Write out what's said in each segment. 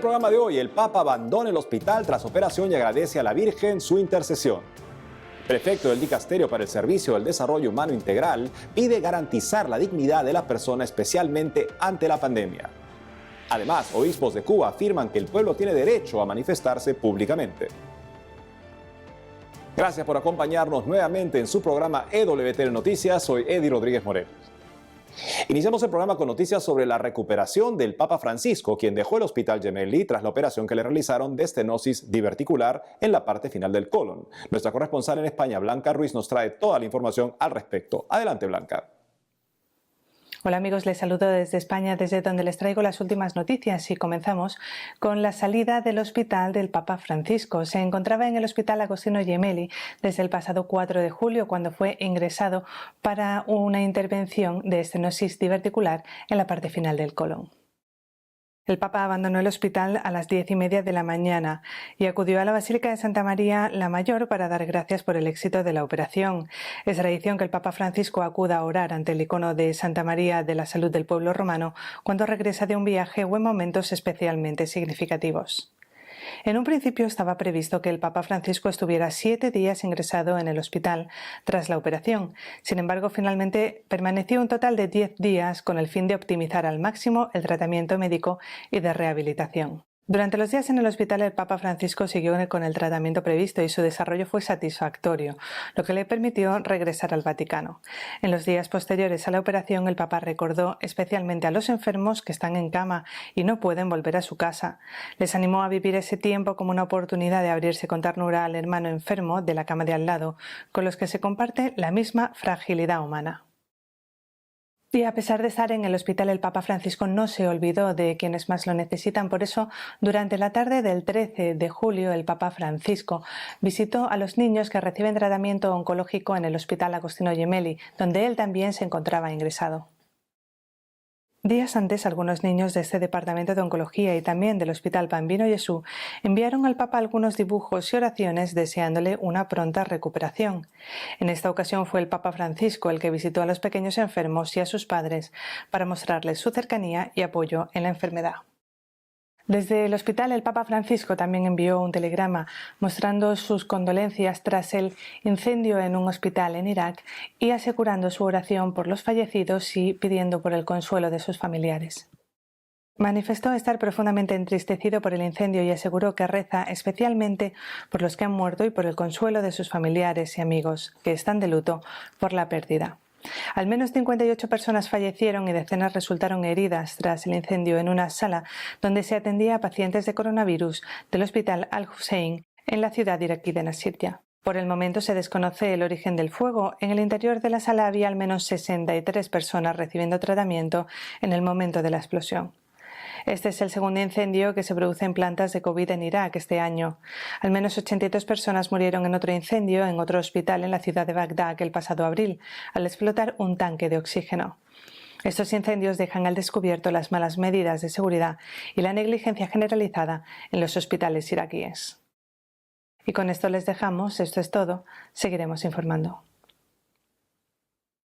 programa de hoy, el Papa abandona el hospital tras operación y agradece a la Virgen su intercesión. Prefecto del Dicasterio para el Servicio del Desarrollo Humano Integral pide garantizar la dignidad de la persona, especialmente ante la pandemia. Además, obispos de Cuba afirman que el pueblo tiene derecho a manifestarse públicamente. Gracias por acompañarnos nuevamente en su programa EWTN Noticias. Soy Eddie Rodríguez Moreno. Iniciamos el programa con noticias sobre la recuperación del Papa Francisco, quien dejó el Hospital Gemelli tras la operación que le realizaron de estenosis diverticular en la parte final del colon. Nuestra corresponsal en España, Blanca Ruiz, nos trae toda la información al respecto. Adelante, Blanca. Hola amigos, les saludo desde España, desde donde les traigo las últimas noticias y comenzamos con la salida del hospital del Papa Francisco. Se encontraba en el Hospital Agostino Gemelli desde el pasado 4 de julio cuando fue ingresado para una intervención de estenosis diverticular en la parte final del colon. El Papa abandonó el hospital a las 10:30 de la mañana y acudió a la Basílica de Santa María la Mayor para dar gracias por el éxito de la operación. Es tradición que el Papa Francisco acuda a orar ante el icono de Santa María de la Salud del Pueblo Romano cuando regresa de un viaje o en momentos especialmente significativos. En un principio estaba previsto que el Papa Francisco estuviera 7 días ingresado en el hospital tras la operación. Sin embargo, finalmente permaneció un total de 10 días con el fin de optimizar al máximo el tratamiento médico y de rehabilitación. Durante los días en el hospital, el Papa Francisco siguió con el tratamiento previsto y su desarrollo fue satisfactorio, lo que le permitió regresar al Vaticano. En los días posteriores a la operación, el Papa recordó especialmente a los enfermos que están en cama y no pueden volver a su casa. Les animó a vivir ese tiempo como una oportunidad de abrirse con ternura al hermano enfermo de la cama de al lado, con los que se comparte la misma fragilidad humana. Y a pesar de estar en el hospital, el Papa Francisco no se olvidó de quienes más lo necesitan. Por eso, durante la tarde del 13 de julio, el Papa Francisco visitó a los niños que reciben tratamiento oncológico en el Hospital Agostino Gemelli, donde él también se encontraba ingresado. Días antes, algunos niños de este departamento de oncología y también del Hospital Bambino Gesù enviaron al Papa algunos dibujos y oraciones deseándole una pronta recuperación. En esta ocasión fue el Papa Francisco el que visitó a los pequeños enfermos y a sus padres para mostrarles su cercanía y apoyo en la enfermedad. Desde el hospital, el Papa Francisco también envió un telegrama mostrando sus condolencias tras el incendio en un hospital en Irak y asegurando su oración por los fallecidos y pidiendo por el consuelo de sus familiares. Manifestó estar profundamente entristecido por el incendio y aseguró que reza especialmente por los que han muerto y por el consuelo de sus familiares y amigos, que están de luto por la pérdida. Al menos 58 personas fallecieron y decenas resultaron heridas tras el incendio en una sala donde se atendía a pacientes de coronavirus del Hospital Al-Hussein en la ciudad iraquí de Nasiria. Por el momento se desconoce el origen del fuego. En el interior de la sala había al menos 63 personas recibiendo tratamiento en el momento de la explosión. Este es el segundo incendio que se produce en plantas de COVID en Irak este año. Al menos 82 personas murieron en otro incendio en otro hospital en la ciudad de Bagdad el pasado abril, al explotar un tanque de oxígeno. Estos incendios dejan al descubierto las malas medidas de seguridad y la negligencia generalizada en los hospitales iraquíes. Y con esto les dejamos, esto es todo, seguiremos informando.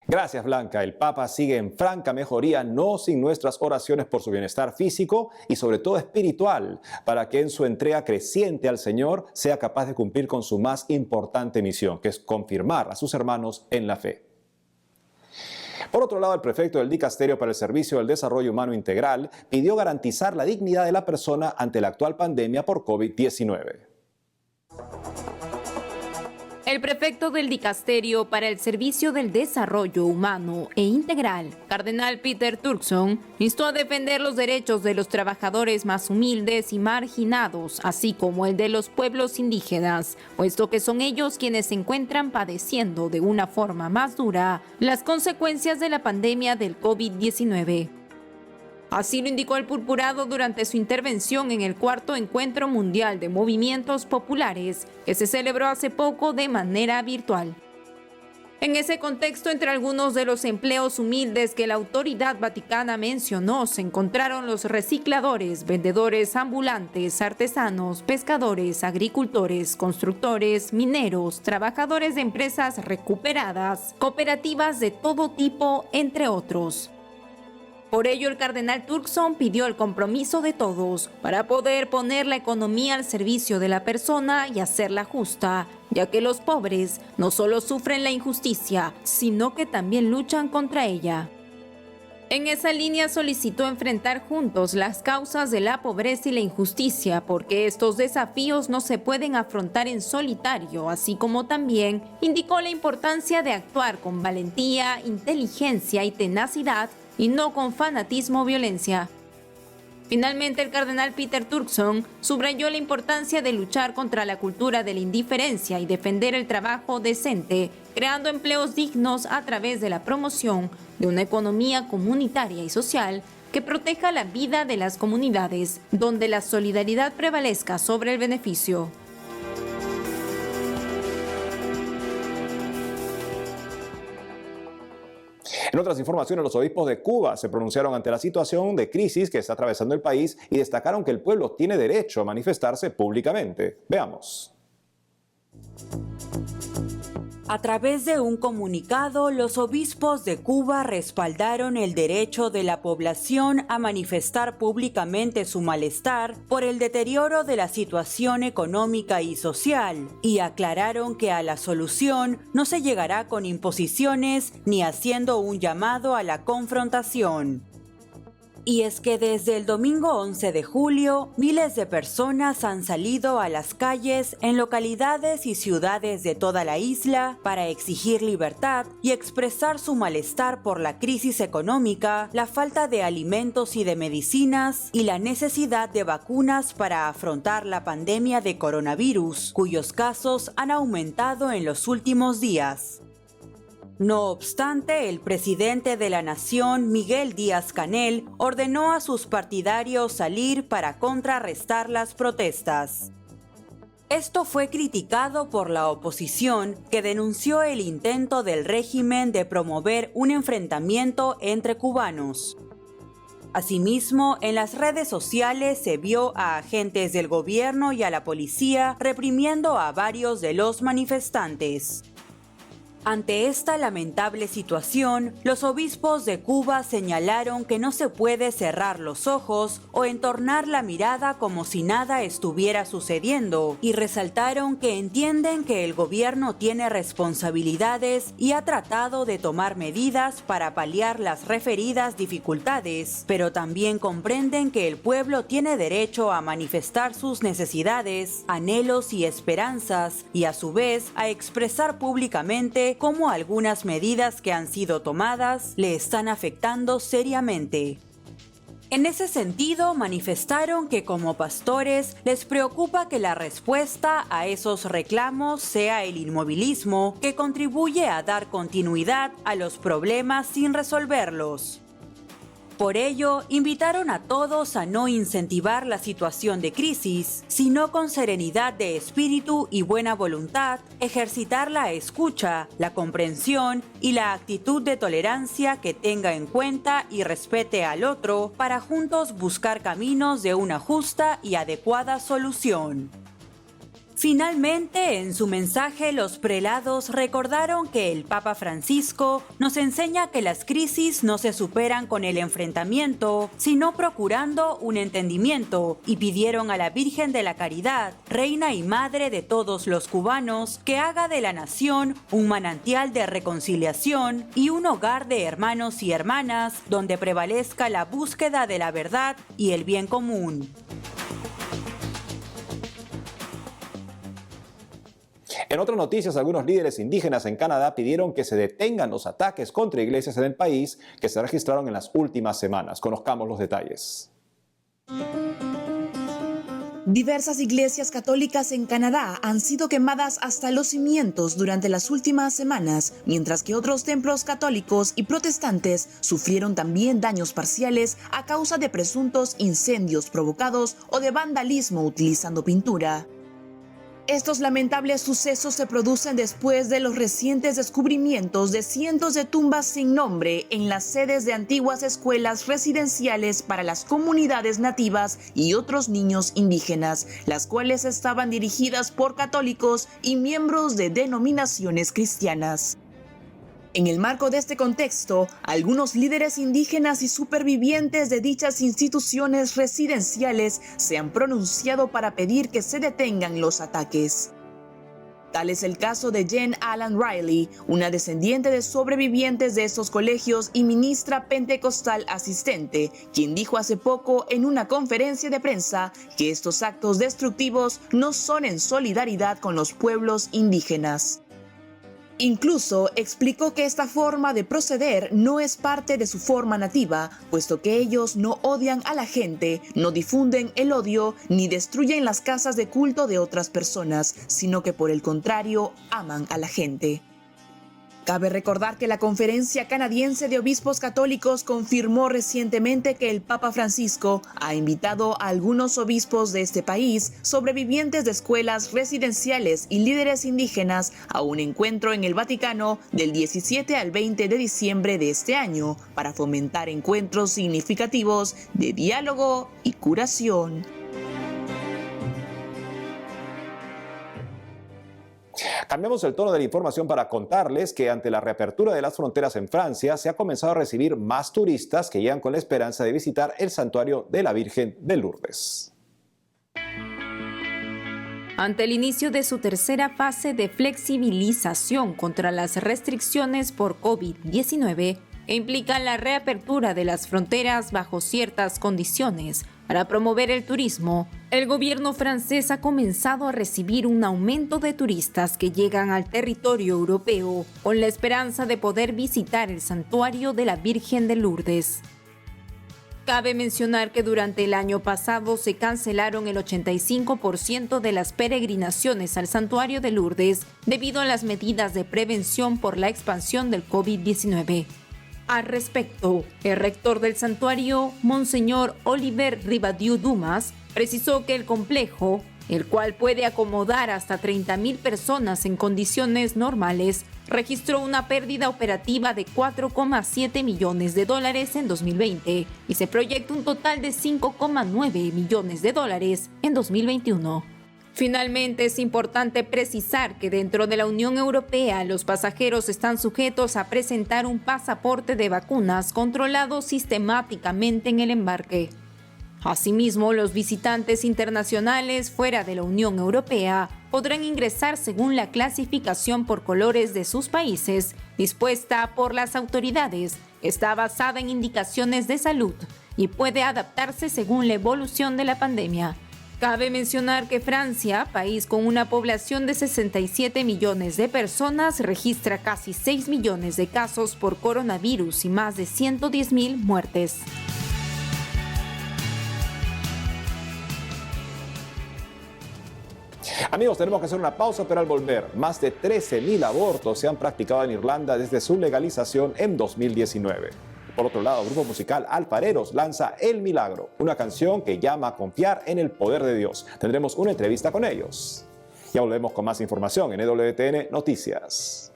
Gracias, Blanca. El Papa sigue en franca mejoría, no sin nuestras oraciones por su bienestar físico y sobre todo espiritual, para que en su entrega creciente al Señor sea capaz de cumplir con su más importante misión, que es confirmar a sus hermanos en la fe. Por otro lado, el prefecto del Dicasterio para el Servicio del Desarrollo Humano Integral pidió garantizar la dignidad de la persona ante la actual pandemia por COVID-19. El prefecto del Dicasterio para el Servicio del Desarrollo Humano e Integral, Cardenal Peter Turkson, instó a defender los derechos de los trabajadores más humildes y marginados, así como el de los pueblos indígenas, puesto que son ellos quienes se encuentran padeciendo de una forma más dura las consecuencias de la pandemia del COVID-19. Así lo indicó el purpurado durante su intervención en el cuarto Encuentro Mundial de Movimientos Populares, que se celebró hace poco de manera virtual. En ese contexto, entre algunos de los empleos humildes que la autoridad vaticana mencionó, se encontraron los recicladores, vendedores ambulantes, artesanos, pescadores, agricultores, constructores, mineros, trabajadores de empresas recuperadas, cooperativas de todo tipo, entre otros. Por ello, el cardenal Turkson pidió el compromiso de todos para poder poner la economía al servicio de la persona y hacerla justa, ya que los pobres no solo sufren la injusticia, sino que también luchan contra ella. En esa línea solicitó enfrentar juntos las causas de la pobreza y la injusticia, porque estos desafíos no se pueden afrontar en solitario, así como también indicó la importancia de actuar con valentía, inteligencia y tenacidad, y no con fanatismo o violencia. Finalmente, el cardenal Peter Turkson subrayó la importancia de luchar contra la cultura de la indiferencia y defender el trabajo decente, creando empleos dignos a través de la promoción de una economía comunitaria y social que proteja la vida de las comunidades, donde la solidaridad prevalezca sobre el beneficio. En otras informaciones, los obispos de Cuba se pronunciaron ante la situación de crisis que está atravesando el país y destacaron que el pueblo tiene derecho a manifestarse públicamente. Veamos. A través de un comunicado, los obispos de Cuba respaldaron el derecho de la población a manifestar públicamente su malestar por el deterioro de la situación económica y social, y aclararon que a la solución no se llegará con imposiciones ni haciendo un llamado a la confrontación. Y es que desde el domingo 11 de julio, miles de personas han salido a las calles en localidades y ciudades de toda la isla para exigir libertad y expresar su malestar por la crisis económica, la falta de alimentos y de medicinas y la necesidad de vacunas para afrontar la pandemia de coronavirus, cuyos casos han aumentado en los últimos días. No obstante, el presidente de la nación, Miguel Díaz-Canel, ordenó a sus partidarios salir para contrarrestar las protestas. Esto fue criticado por la oposición, que denunció el intento del régimen de promover un enfrentamiento entre cubanos. Asimismo, en las redes sociales se vio a agentes del gobierno y a la policía reprimiendo a varios de los manifestantes. Ante esta lamentable situación, los obispos de Cuba señalaron que no se puede cerrar los ojos o entornar la mirada como si nada estuviera sucediendo, y resaltaron que entienden que el gobierno tiene responsabilidades y ha tratado de tomar medidas para paliar las referidas dificultades, pero también comprenden que el pueblo tiene derecho a manifestar sus necesidades, anhelos y esperanzas, y a su vez a expresar públicamente cómo algunas medidas que han sido tomadas le están afectando seriamente. En ese sentido, manifestaron que como pastores les preocupa que la respuesta a esos reclamos sea el inmovilismo, que contribuye a dar continuidad a los problemas sin resolverlos. Por ello, invitaron a todos a no incentivar la situación de crisis, sino con serenidad de espíritu y buena voluntad, ejercitar la escucha, la comprensión y la actitud de tolerancia que tenga en cuenta y respete al otro para juntos buscar caminos de una justa y adecuada solución. Finalmente, en su mensaje, los prelados recordaron que el Papa Francisco nos enseña que las crisis no se superan con el enfrentamiento, sino procurando un entendimiento, y pidieron a la Virgen de la Caridad, Reina y Madre de todos los cubanos, que haga de la nación un manantial de reconciliación y un hogar de hermanos y hermanas donde prevalezca la búsqueda de la verdad y el bien común. En otras noticias, algunos líderes indígenas en Canadá pidieron que se detengan los ataques contra iglesias en el país que se registraron en las últimas semanas. Conozcamos los detalles. Diversas iglesias católicas en Canadá han sido quemadas hasta los cimientos durante las últimas semanas, mientras que otros templos católicos y protestantes sufrieron también daños parciales a causa de presuntos incendios provocados o de vandalismo utilizando pintura. Estos lamentables sucesos se producen después de los recientes descubrimientos de cientos de tumbas sin nombre en las sedes de antiguas escuelas residenciales para las comunidades nativas y otros niños indígenas, las cuales estaban dirigidas por católicos y miembros de denominaciones cristianas. En el marco de este contexto, algunos líderes indígenas y supervivientes de dichas instituciones residenciales se han pronunciado para pedir que se detengan los ataques. Tal es el caso de Jen Allen Riley, una descendiente de sobrevivientes de estos colegios y ministra pentecostal asistente, quien dijo hace poco en una conferencia de prensa que estos actos destructivos no son en solidaridad con los pueblos indígenas. Incluso explicó que esta forma de proceder no es parte de su forma nativa, puesto que ellos no odian a la gente, no difunden el odio, ni destruyen las casas de culto de otras personas, sino que por el contrario, aman a la gente. Cabe recordar que la Conferencia Canadiense de Obispos Católicos confirmó recientemente que el Papa Francisco ha invitado a algunos obispos de este país, sobrevivientes de escuelas residenciales y líderes indígenas a un encuentro en el Vaticano del 17 al 20 de diciembre de este año para fomentar encuentros significativos de diálogo y curación. Cambiamos el tono de la información para contarles que ante la reapertura de las fronteras en Francia se ha comenzado a recibir más turistas que llegan con la esperanza de visitar el santuario de la Virgen de Lourdes. Ante el inicio de su tercera fase de flexibilización contra las restricciones por COVID-19, e implica la reapertura de las fronteras bajo ciertas condiciones para promover el turismo, el gobierno francés ha comenzado a recibir un aumento de turistas que llegan al territorio europeo con la esperanza de poder visitar el santuario de la Virgen de Lourdes. Cabe mencionar que durante el año pasado se cancelaron el 85% de las peregrinaciones al santuario de Lourdes debido a las medidas de prevención por la expansión del COVID-19. Al respecto, el rector del santuario, Monseñor Oliver Ribadiu Dumas, precisó que el complejo, el cual puede acomodar hasta 30.000 personas en condiciones normales, registró una pérdida operativa de $4,7 millones en 2020 y se proyecta un total de $5,9 millones en 2021. Finalmente, es importante precisar que dentro de la Unión Europea los pasajeros están sujetos a presentar un pasaporte de vacunas controlado sistemáticamente en el embarque. Asimismo, los visitantes internacionales fuera de la Unión Europea podrán ingresar según la clasificación por colores de sus países, dispuesta por las autoridades. Está basada en indicaciones de salud y puede adaptarse según la evolución de la pandemia. Cabe mencionar que Francia, país con una población de 67 millones de personas, registra casi 6 millones de casos por coronavirus y más de 110.000 muertes. Amigos, tenemos que hacer una pausa, pero al volver, más de 13.000 abortos se han practicado en Irlanda desde su legalización en 2019. Por otro lado, el grupo musical Alfareros lanza El Milagro, una canción que llama a confiar en el poder de Dios. Tendremos una entrevista con ellos. Ya volvemos con más información en EWTN Noticias.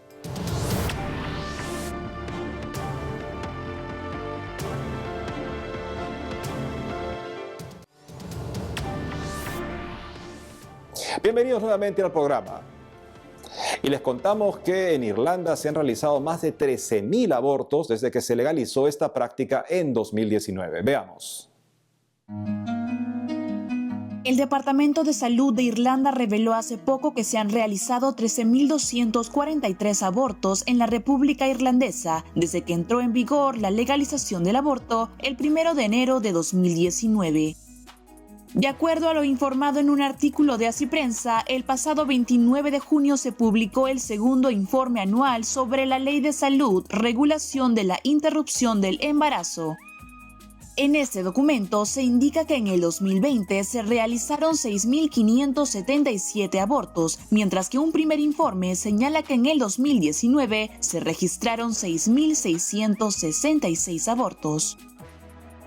Bienvenidos nuevamente al programa. Y les contamos que en Irlanda se han realizado más de 13.000 abortos desde que se legalizó esta práctica en 2019. Veamos. El Departamento de Salud de Irlanda reveló hace poco que se han realizado 13.243 abortos en la República Irlandesa desde que entró en vigor la legalización del aborto el 1 de enero de 2019. De acuerdo a lo informado en un artículo de Así Prensa, el pasado 29 de junio se publicó el segundo informe anual sobre la Ley de Salud, Regulación de la Interrupción del Embarazo. En este documento se indica que en el 2020 se realizaron 6.577 abortos, mientras que un primer informe señala que en el 2019 se registraron 6.666 abortos.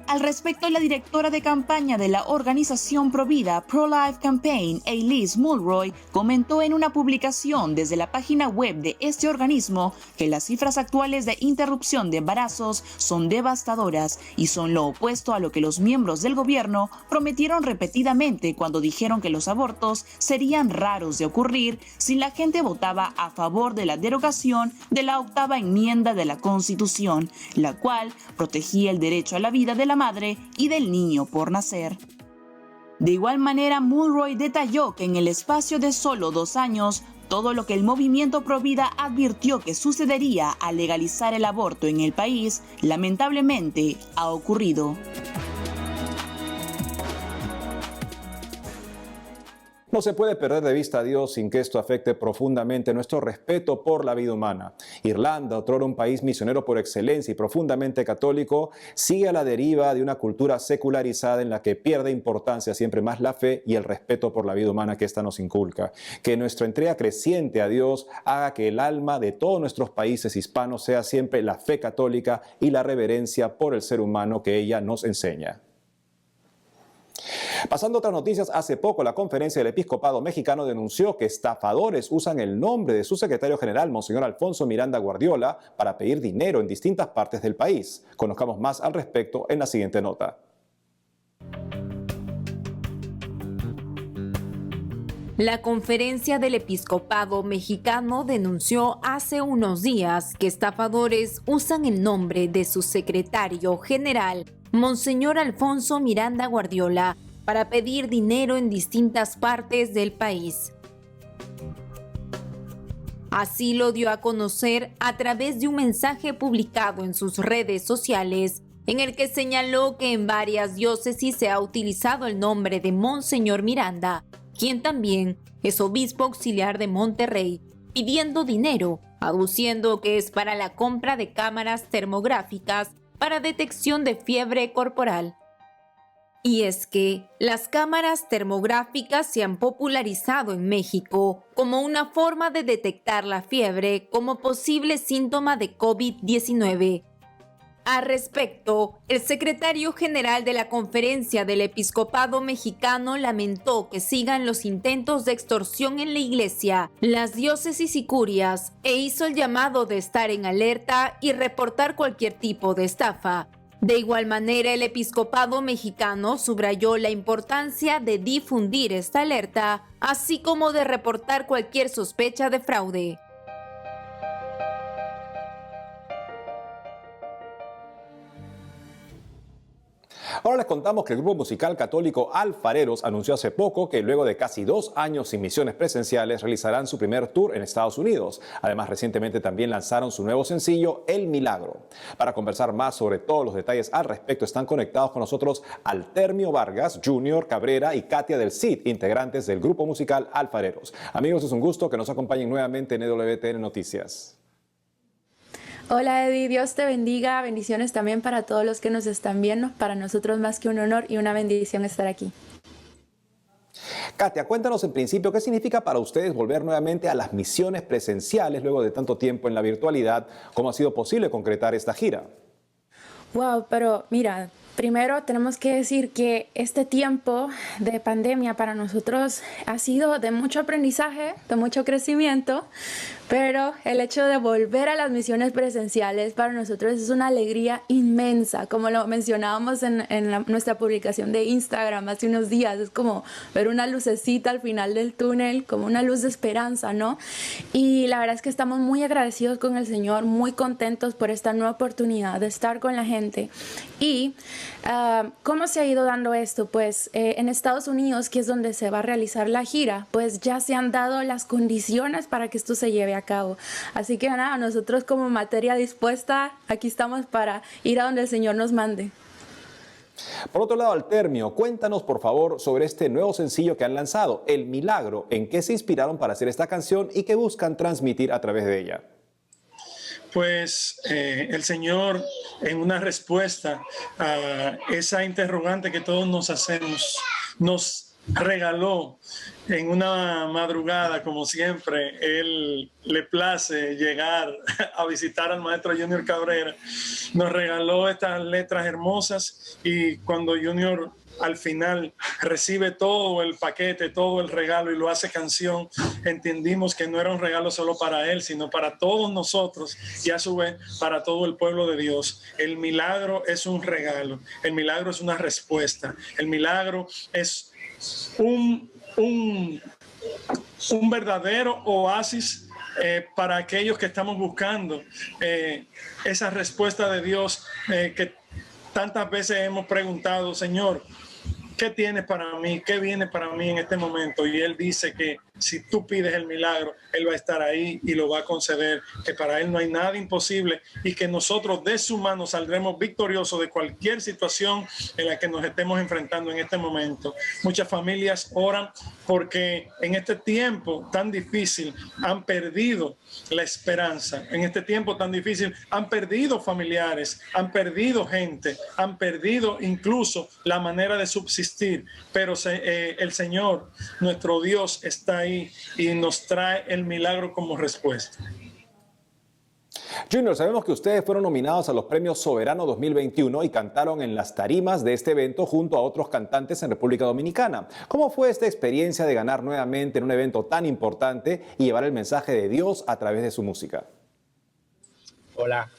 Al respecto, la directora de campaña de la organización Provida Pro-Life Campaign, Elise Mulroy, comentó en una publicación desde la página web de este organismo que las cifras actuales de interrupción de embarazos son devastadoras y son lo opuesto a lo que los miembros del gobierno prometieron repetidamente cuando dijeron que los abortos serían raros de ocurrir si la gente votaba a favor de la derogación de la 8ª enmienda de la Constitución, la cual protegía el derecho a la vida de la madre y del niño por nacer. De igual manera, Mulroy detalló que en el espacio de solo 2 años, todo lo que el movimiento Provida advirtió que sucedería al legalizar el aborto en el país, lamentablemente ha ocurrido. No se puede perder de vista a Dios sin que esto afecte profundamente nuestro respeto por la vida humana. Irlanda, otrora un país misionero por excelencia y profundamente católico, sigue a la deriva de una cultura secularizada en la que pierde importancia siempre más la fe y el respeto por la vida humana que ésta nos inculca. Que nuestra entrega creciente a Dios haga que el alma de todos nuestros países hispanos sea siempre la fe católica y la reverencia por el ser humano que ella nos enseña. Pasando a otras noticias, hace poco la Conferencia del Episcopado Mexicano denunció que estafadores usan el nombre de su secretario general, Monseñor Alfonso Miranda Guardiola, para pedir dinero en distintas partes del país. Conozcamos más al respecto en la siguiente nota. La Conferencia del Episcopado Mexicano denunció hace unos días que estafadores usan el nombre de su secretario general, Monseñor Alfonso Miranda Guardiola, para pedir dinero en distintas partes del país. Así lo dio a conocer a través de un mensaje publicado en sus redes sociales, en el que señaló que en varias diócesis se ha utilizado el nombre de Monseñor Miranda, quien también es obispo auxiliar de Monterrey, pidiendo dinero, aduciendo que es para la compra de cámaras termográficas para detección de fiebre corporal. Y es que las cámaras termográficas se han popularizado en México como una forma de detectar la fiebre como posible síntoma de COVID-19. Al respecto, el secretario general de la Conferencia del Episcopado Mexicano lamentó que sigan los intentos de extorsión en la Iglesia, las diócesis y curias, e hizo el llamado de estar en alerta y reportar cualquier tipo de estafa. De igual manera, el Episcopado Mexicano subrayó la importancia de difundir esta alerta, así como de reportar cualquier sospecha de fraude. Ahora les contamos que el grupo musical católico Alfareros anunció hace poco que luego de casi 2 años sin misiones presenciales realizarán su primer tour en Estados Unidos. Además, recientemente también lanzaron su nuevo sencillo, El Milagro. Para conversar más sobre todos los detalles al respecto, están conectados con nosotros Altermio Vargas, Junior Cabrera y Katia del Cid, integrantes del grupo musical Alfareros. Amigos, es un gusto que nos acompañen nuevamente en EWTN Noticias. Hola Eddie, Dios te bendiga, bendiciones también para todos los que nos están viendo, para nosotros más que un honor y una bendición estar aquí. Katia, cuéntanos en principio qué significa para ustedes volver nuevamente a las misiones presenciales luego de tanto tiempo en la virtualidad. ¿Cómo ha sido posible concretar esta gira? Wow, pero mira, primero tenemos que decir que este tiempo de pandemia para nosotros ha sido de mucho aprendizaje, de mucho crecimiento, pero el hecho de volver a las misiones presenciales para nosotros es una alegría inmensa, como lo mencionábamos en nuestra publicación de Instagram hace unos días. Es como ver una lucecita al final del túnel, como una luz de esperanza, ¿no? Y la verdad es que estamos muy agradecidos con el Señor, muy contentos por esta nueva oportunidad de estar con la gente. Y ¿cómo se ha ido dando esto? Pues en Estados Unidos, que es donde se va a realizar la gira, pues ya se han dado las condiciones para que esto se lleve a cabo. Así que nada, nosotros como materia dispuesta, aquí estamos para ir a donde el Señor nos mande. Por otro lado, Altermio, cuéntanos por favor sobre este nuevo sencillo que han lanzado, El Milagro. ¿En qué se inspiraron para hacer esta canción y qué buscan transmitir a través de ella? Pues el Señor, en una respuesta a esa interrogante que todos nos hacemos, nos regaló en una madrugada, como siempre, él le place llegar a visitar al maestro Junior Cabrera. Nos regaló estas letras hermosas y cuando Junior al final recibe todo el paquete, todo el regalo y lo hace canción, entendimos que no era un regalo solo para él, sino para todos nosotros y a su vez para todo el pueblo de Dios. El milagro es un regalo, el milagro es una respuesta, el milagro es un verdadero oasis para aquellos que estamos buscando esa respuesta de Dios que tantas veces hemos preguntado: Señor, ¿qué tienes para mí? ¿Qué viene para mí en este momento? Y Él dice que si tú pides el milagro, Él va a estar ahí y lo va a conceder, que para Él no hay nada imposible y que nosotros de su mano saldremos victoriosos de cualquier situación en la que nos estemos enfrentando en este momento. Muchas familias oran porque en este tiempo tan difícil han perdido la esperanza. En este tiempo tan difícil han perdido familiares, han perdido gente, han perdido incluso la manera de subsistir. Pero el Señor, nuestro Dios, está ahí y nos trae el milagro como respuesta. Junior, sabemos que ustedes fueron nominados a los Premios Soberano 2021 y cantaron en las tarimas de este evento junto a otros cantantes en República Dominicana. ¿Cómo fue esta experiencia de ganar nuevamente en un evento tan importante y llevar el mensaje de Dios a través de su música? Hola,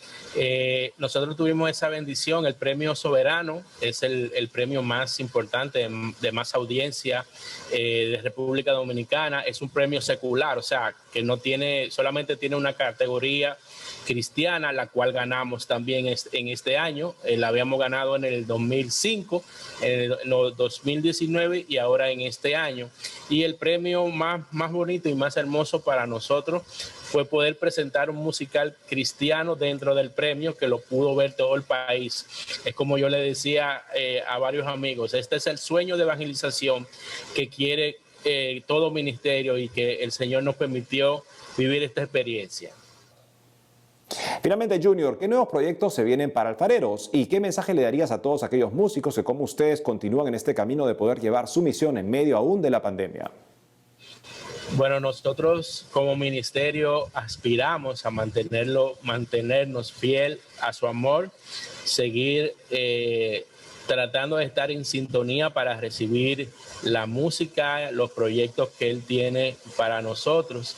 nosotros tuvimos esa bendición. El Premio Soberano es el premio más importante, de más audiencia de República Dominicana. Es un premio secular, o sea, que no tiene, solamente tiene una categoría cristiana, la cual ganamos también en este año. La habíamos ganado en el 2005, en el 2019 y ahora en este año. Y el premio más bonito y más hermoso para nosotros fue poder presentar un musical cristiano dentro del premio, que lo pudo ver todo el país. Es como yo le decía a varios amigos, este es el sueño de evangelización que quiere todo ministerio y que el Señor nos permitió vivir esta experiencia. Finalmente, Junior, ¿qué nuevos proyectos se vienen para Alfareros? ¿Y qué mensaje le darías a todos aquellos músicos que, como ustedes, continúan en este camino de poder llevar su misión en medio aún de la pandemia? Bueno, nosotros como ministerio aspiramos a mantenernos fiel a su amor, seguir tratando de estar en sintonía para recibir la música, los proyectos que Él tiene para nosotros.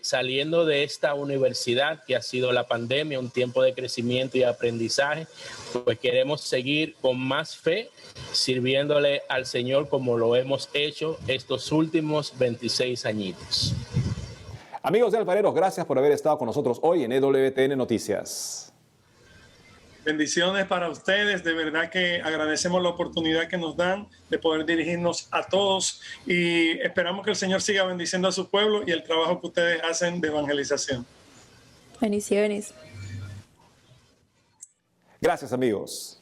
Saliendo de esta universidad que ha sido la pandemia, un tiempo de crecimiento y aprendizaje, pues queremos seguir con más fe, sirviéndole al Señor como lo hemos hecho estos últimos 26 añitos. Amigos de Alfareros, gracias por haber estado con nosotros hoy en EWTN Noticias. Bendiciones para ustedes, de verdad que agradecemos la oportunidad que nos dan de poder dirigirnos a todos y esperamos que el Señor siga bendiciendo a su pueblo y el trabajo que ustedes hacen de evangelización. Bendiciones. Gracias, amigos.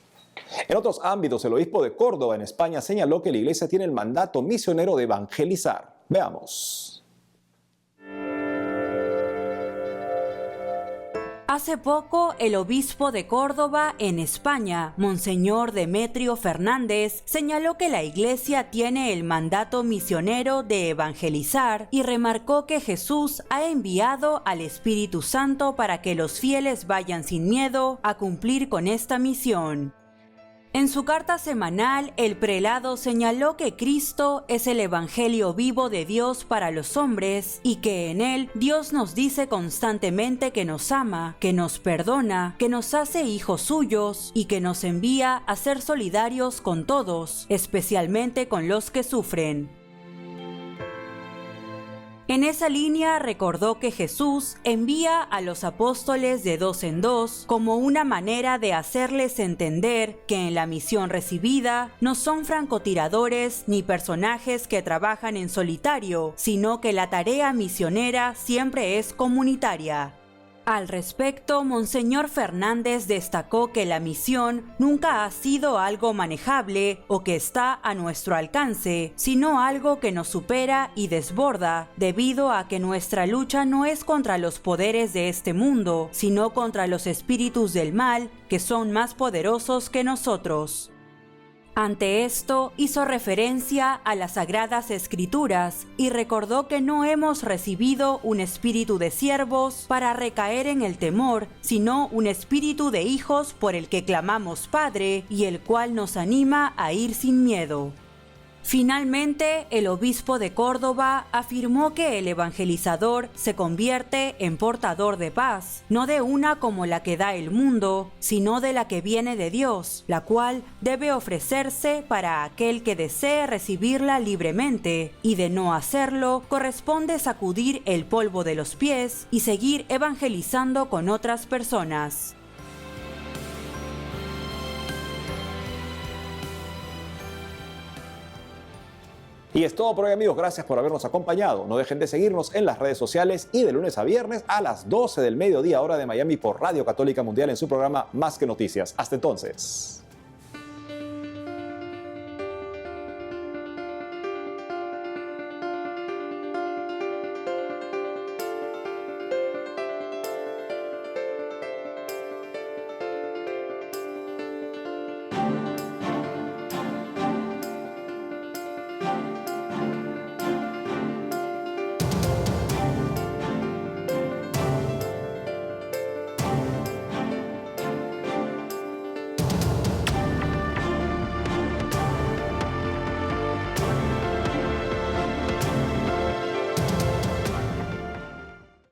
En otros ámbitos, el obispo de Córdoba, en España, señaló que la iglesia tiene el mandato misionero de evangelizar. Veamos. Hace poco, el obispo de Córdoba, en España, Monseñor Demetrio Fernández, señaló que la iglesia tiene el mandato misionero de evangelizar y remarcó que Jesús ha enviado al Espíritu Santo para que los fieles vayan sin miedo a cumplir con esta misión. En su carta semanal, el prelado señaló que Cristo es el evangelio vivo de Dios para los hombres y que en él Dios nos dice constantemente que nos ama, que nos perdona, que nos hace hijos suyos y que nos envía a ser solidarios con todos, especialmente con los que sufren. En esa línea recordó que Jesús envía a los apóstoles de 2 en 2 como una manera de hacerles entender que en la misión recibida no son francotiradores ni personajes que trabajan en solitario, sino que la tarea misionera siempre es comunitaria. Al respecto, Monseñor Fernández destacó que la misión nunca ha sido algo manejable o que está a nuestro alcance, sino algo que nos supera y desborda, debido a que nuestra lucha no es contra los poderes de este mundo, sino contra los espíritus del mal, que son más poderosos que nosotros. Ante esto, hizo referencia a las Sagradas Escrituras y recordó que no hemos recibido un espíritu de siervos para recaer en el temor, sino un espíritu de hijos por el que clamamos Padre y el cual nos anima a ir sin miedo. Finalmente, el obispo de Córdoba afirmó que el evangelizador se convierte en portador de paz, no de una como la que da el mundo, sino de la que viene de Dios, la cual debe ofrecerse para aquel que desee recibirla libremente, y de no hacerlo, corresponde sacudir el polvo de los pies y seguir evangelizando con otras personas. Y es todo por hoy, amigos. Gracias por habernos acompañado. No dejen de seguirnos en las redes sociales y de lunes a viernes a las 12 del mediodía, hora de Miami, por Radio Católica Mundial en su programa Más que Noticias. Hasta entonces.